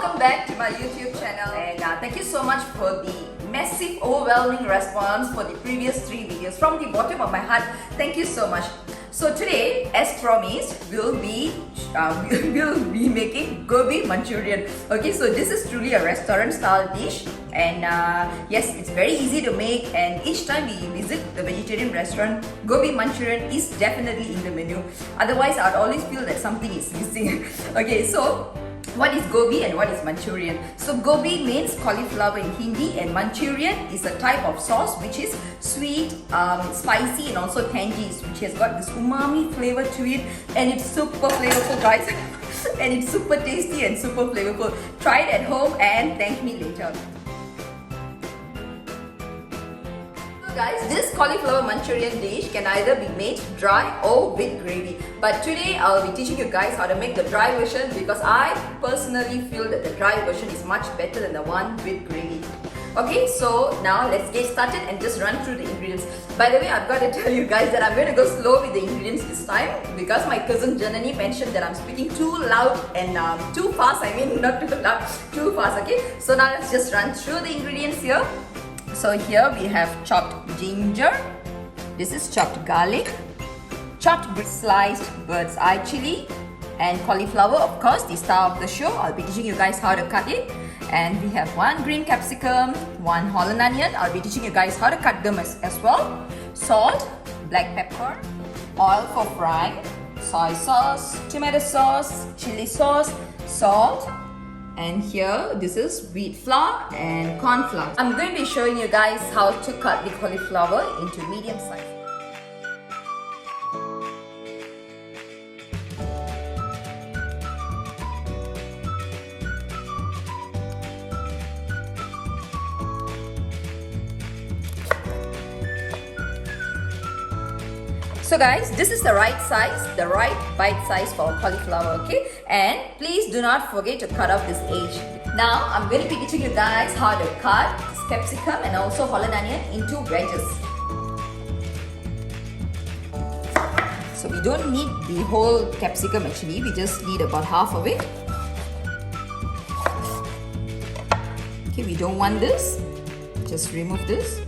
welcome back to my YouTube channel, and thank you so much for the massive overwhelming response for the previous 3 videos. From the bottom of my heart, thank you so much. So today, as promised, we'll be making Gobi Manchurian. Okay, so this is truly a restaurant style dish, and yes, it's very easy to make, and each time we visit the vegetarian restaurant, Gobi Manchurian is definitely in the menu. Otherwise, I'd always feel that something is missing. Okay, so what is Gobi and what is Manchurian? So Gobi means cauliflower in Hindi, and Manchurian is a type of sauce which is sweet, spicy, and also tangy, which has got this umami flavor to it, and it's super flavorful, guys. And it's super tasty and super flavorful. Try it at home and thank me later. Guys, this cauliflower Manchurian dish can either be made dry or with gravy, but today I'll be teaching you guys how to make the dry version, because I personally feel that the dry version is much better than the one with gravy. Okay, so now let's get started and just run through the ingredients. By the way, I've got to tell you guys that I'm going to go slow with the ingredients this time, because my cousin Janani mentioned that I'm speaking too loud and too fast. I mean, not too loud, too fast. Okay, so now let's just run through the ingredients here. So here we have chopped ginger, this is chopped garlic, chopped sliced bird's eye chili, and cauliflower, of course, the star of the show. I'll be teaching you guys how to cut it. And we have 1 green capsicum, 1 Holland onion. I'll be teaching you guys how to cut them as well. Salt, black pepper, oil for frying, soy sauce, tomato sauce, chili sauce, salt. And here, this is wheat flour and corn flour. I'm going to be showing you guys how to cut the cauliflower into medium size. So guys, this is the right size, the right bite size for cauliflower, okay? And please do not forget to cut off this edge. Now, I'm going to be teaching you guys how to cut this capsicum and also Holland onion into wedges. So we don't need the whole capsicum actually, we just need about half of it. Okay, we don't want this. Just remove this.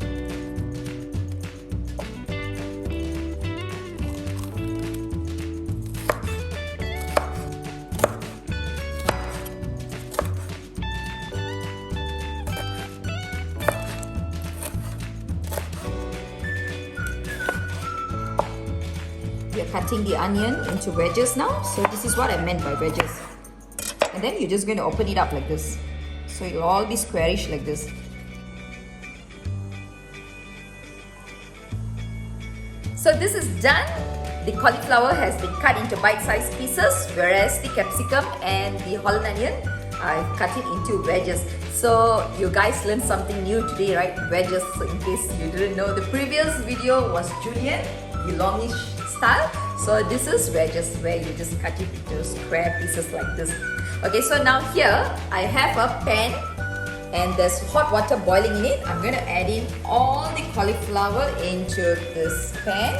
We are cutting the onion into wedges now. So this is what I meant by wedges. And then you're just going to open it up like this. So it'll all be squarish like this. So this is done. The cauliflower has been cut into bite-sized pieces, whereas the capsicum and the Holland onion, I've cut it into wedges. So you guys learned something new today, right? Wedges. So in case you didn't know, the previous video was julienne, the longish style. So this is wedges, where you just cut it into square pieces like this. Okay, so now here I have a pan and there's hot water boiling in it. I'm going to add in all the cauliflower into this pan.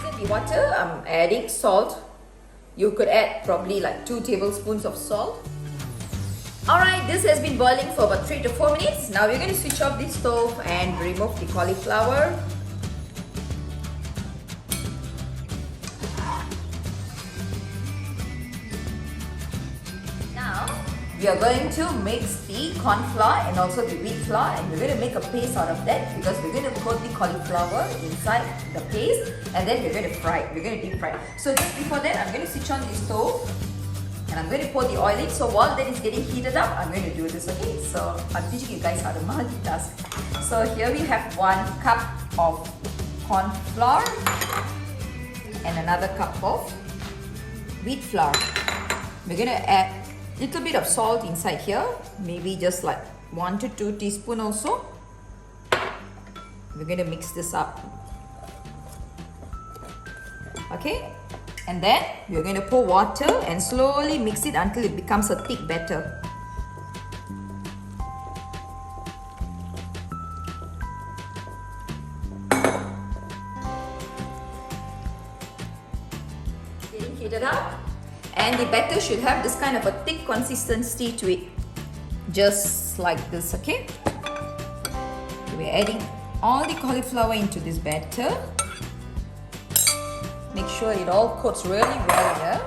In the water, I'm adding salt. You could add probably like 2 tablespoons of salt. Alright, this has been boiling for about 3 to 4 minutes. Now we're going to switch off the stove and remove the cauliflower. Now we are going to mix the corn flour and also the wheat flour, and we're going to make a paste out of that, because we're going to coat the cauliflower inside the paste, and then we're going to fry it. We're going to deep fry it. So just before that, I'm going to switch on the stove. And I'm going to pour the oil in. So while that is getting heated up, I'm going to do this, okay? So I'm teaching you guys how to multitask. So here we have 1 cup of corn flour and another cup of wheat flour. We're going to add a little bit of salt inside here, maybe just like 1 to 2 teaspoons also. We're going to mix this up. Okay? And then we're going to pour water and slowly mix it until it becomes a thick batter. getting heated up, and the batter should have this kind of a thick consistency to it, just like this. Okay, we're adding all the cauliflower into this batter. Make sure it all coats really well here.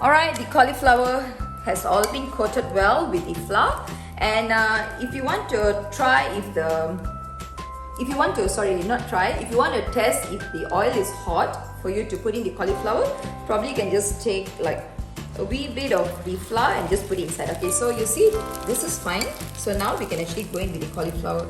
Alright, the cauliflower has all been coated well with the flour, and if you want to test if the oil is hot for you to put in the cauliflower, probably you can just take like a wee bit of the flour and just put it inside. Okay, so you see, this is fine. So now we can actually go in with the cauliflower.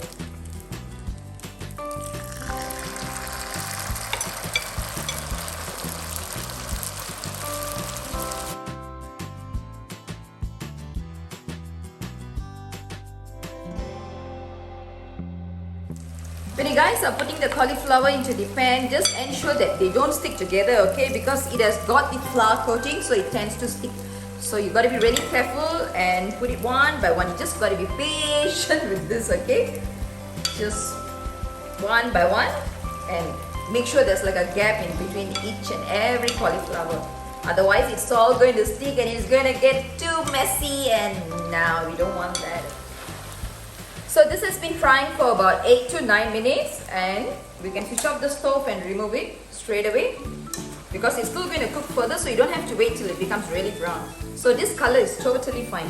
When you guys are putting the cauliflower into the pan, just ensure that they don't stick together, okay? Because it has got the flour coating, so it tends to stick. So you got to be really careful and put it one by one. You just got to be patient with this, okay? Just one by one, and make sure there's like a gap in between each and every cauliflower. Otherwise, it's all going to stick and it's going to get too messy, and now we don't want that. So this has been frying for about 8 to 9 minutes, and we can switch off the stove and remove it straight away, because it's still going to cook further, so you don't have to wait till it becomes really brown. So this color is totally fine.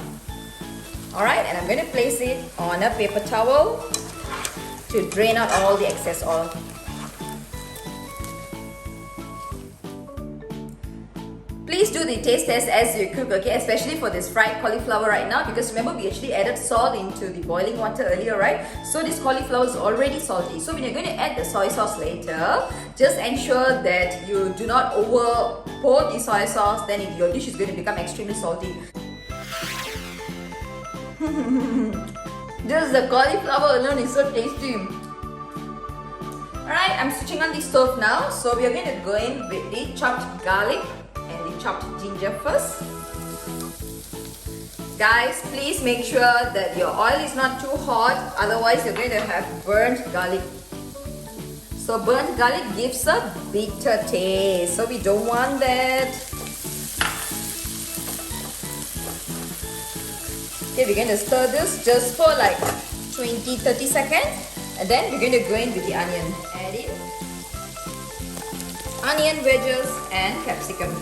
Alright, and I'm going to place it on a paper towel to drain out all the excess oil. Please do the taste test as you cook, okay? Especially for this fried cauliflower right now, because remember we actually added salt into the boiling water earlier, right? So this cauliflower is already salty. So when you're going to add the soy sauce later, just ensure that you do not over pour the soy sauce, then your dish is going to become extremely salty. Just the cauliflower alone is so tasty. Alright, I'm switching on the stove now. So we are going to go in with the chopped garlic and the chopped ginger first. Guys, please make sure that your oil is not too hot, otherwise you're going to have burnt garlic. So burnt garlic gives a bitter taste, so we don't want that. Okay, we're going to stir this just for like 20-30 seconds, and then we're going to go in with the onion. Add in onion wedges and capsicum.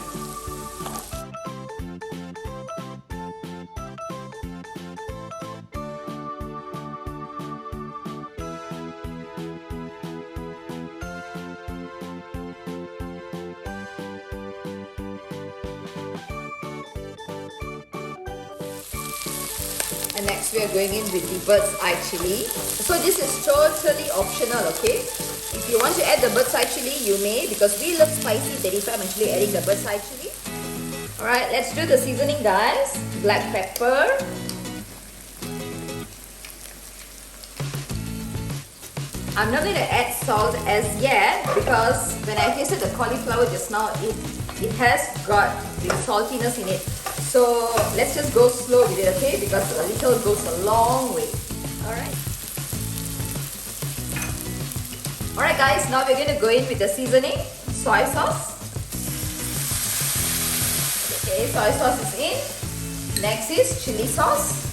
And next we are going in with the bird's eye chilli. So this is totally optional, okay? If you want to add the bird's eye chilli, you may, because we love spicy, that is why I'm actually adding the bird's eye chilli. Alright, let's do the seasoning, guys. Black pepper. I'm not going to add salt as yet, because when I tasted the cauliflower just now, it has got the saltiness in it. So let's just go slow with it, okay? Because a little goes a long way. Alright. Alright guys, now we're going to go in with the seasoning. Soy sauce. Okay, soy sauce is in. Next is chili sauce.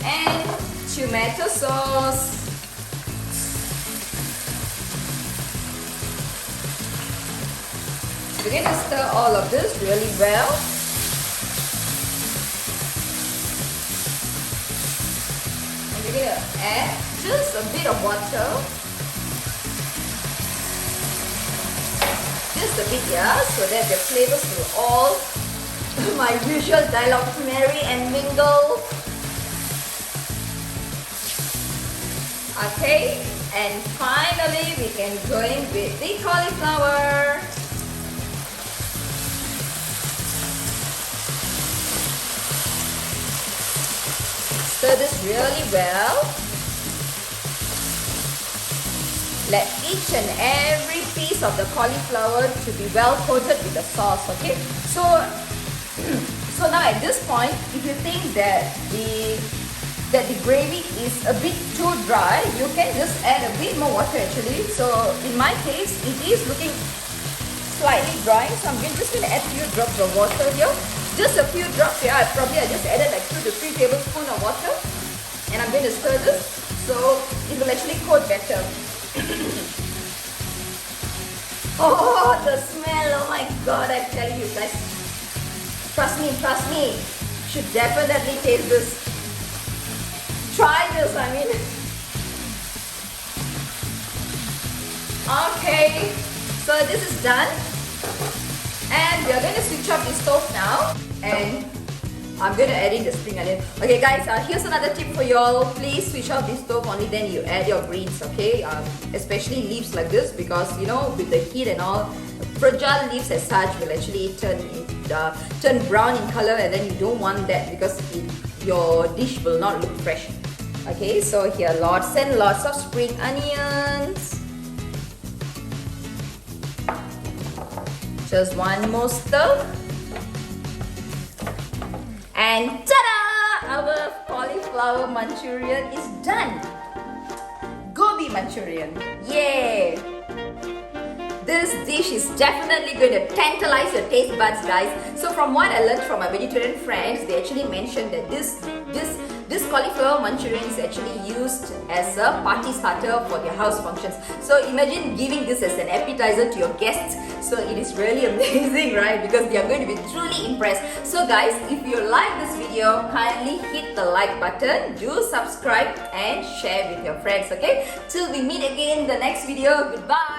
And tomato sauce. We're going to stir all of this really well. And we're going to add just a bit of water. Just a bit, yeah, so that the flavors will all, my usual dialogue, marry and mingle. Okay, and finally we can go in with the cauliflower. Stir this really well. Let each and every piece of the cauliflower to be well coated with the sauce, okay? So at this point, if you think that the gravy is a bit too dry, you can just add a bit more water actually. So in my case, it is looking slightly dry, so I'm just going to add a few drops of water here. Just a few drops here. I just added like 2 to 3 tablespoons of water, and I'm going to stir this so it will actually coat better. Oh, the smell! Oh my god, I tell you guys. Trust me. You should definitely taste this. Try this, I mean. Okay, so this is done. And we are going to switch off the stove now. And I'm going to add in the spring onion. Okay guys, here's another tip for y'all. Please switch off the stove, only then you add your greens, okay? Especially leaves like this, because you know, with the heat and all, fragile leaves as such will actually turn brown in color, and then you don't want that because your dish will not look fresh. Okay, so here lots and lots of spring onions. Just one more stir. And ta-da! Our cauliflower Manchurian is done. Gobi Manchurian. Yay! This dish is definitely going to tantalize your taste buds, guys. So from what I learned from my vegetarian friends, they actually mentioned that this cauliflower Manchurian is actually used as a party starter for their house functions. So imagine giving this as an appetizer to your guests. So it is really amazing, right? Because they are going to be truly impressed. So guys, if you like this video, kindly hit the like button, do subscribe and share with your friends, okay? Till we meet again in the next video, goodbye!